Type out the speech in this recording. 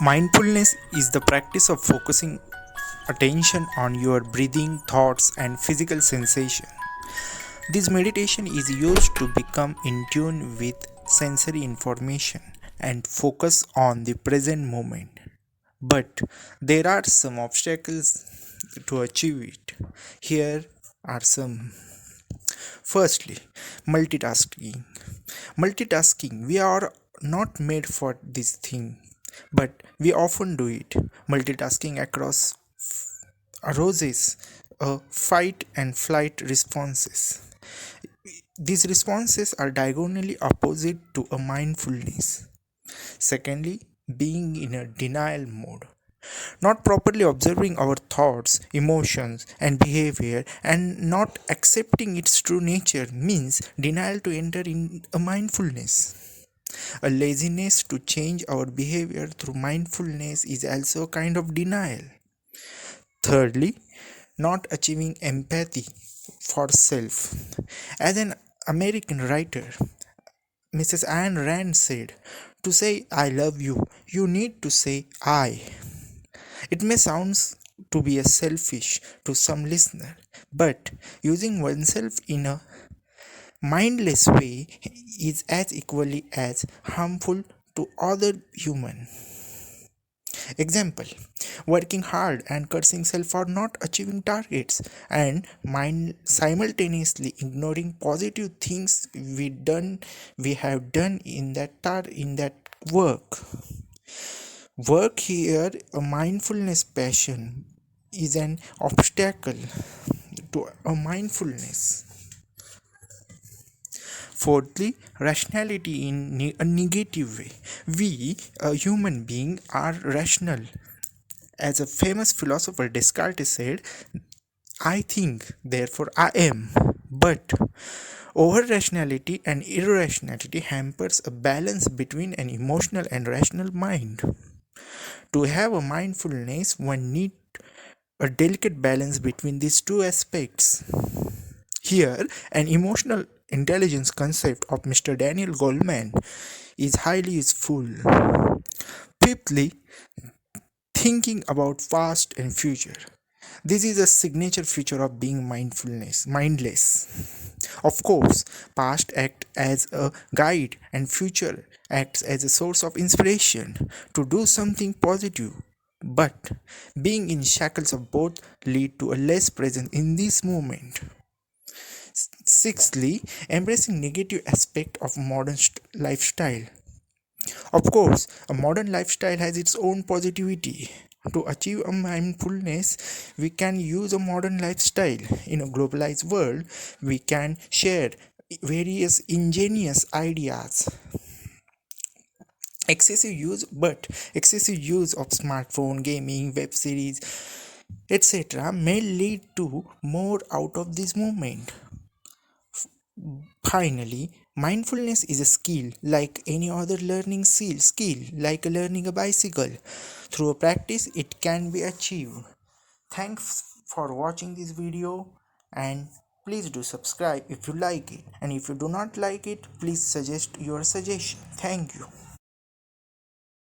Mindfulness is the practice of focusing attention on your breathing, thoughts, and physical sensation. This meditation is used to become in tune with sensory information and focus on the present moment. But there are some obstacles to achieve it. Here are some. Firstly, multitasking. Multitasking, we are not made for this thing, but we often do it. Multitasking across arises fight and flight responses. These responses are diagonally opposite to a mindfulness. Secondly, being in a denial mode. Not properly observing our thoughts, emotions, and behavior and not accepting its true nature means denial to enter in a mindfulness. A laziness to change our behavior through mindfulness is also a kind of denial. Thirdly, not achieving empathy for self. As an American writer, Mrs. Ayn Rand said, to say I love you, you need to say I. It may sound to be a selfish to some listener, but using oneself in a mindless way is as equally as harmful to other human. Example: working hard and cursing self for not achieving targets and mind simultaneously ignoring positive things we have done in that work. Work here, a mindfulness passion is an obstacle to a mindfulness. Fourthly, rationality in a negative way. We, a human being, are rational. As a famous philosopher Descartes said, I think, therefore I am. But over rationality and irrationality hampers a balance between an emotional and rational mind. To have a mindfulness, one needs a delicate balance between these two aspects. Here, an emotional intelligence concept of Mr. Daniel Goleman is highly useful. Fifthly, thinking about past and future. This is a signature feature of being mindless. Of course, past acts as a guide and future acts as a source of inspiration to do something positive. But being in shackles of both lead to a less presence in this moment. Sixthly, embracing negative aspect of modern lifestyle. Of course, a modern lifestyle has its own positivity. To achieve a mindfulness, we can use a modern lifestyle. In a globalized world, we can share various ingenious ideas. Excessive use of smartphone, gaming, web series, etc. may lead to more out of this movement. Finally, mindfulness is a skill like any other learning skill like learning a bicycle. Through a practice, it can be achieved. Thanks for watching this video and please do subscribe if you like it, and if you do not like it, please suggest your suggestion. Thank you.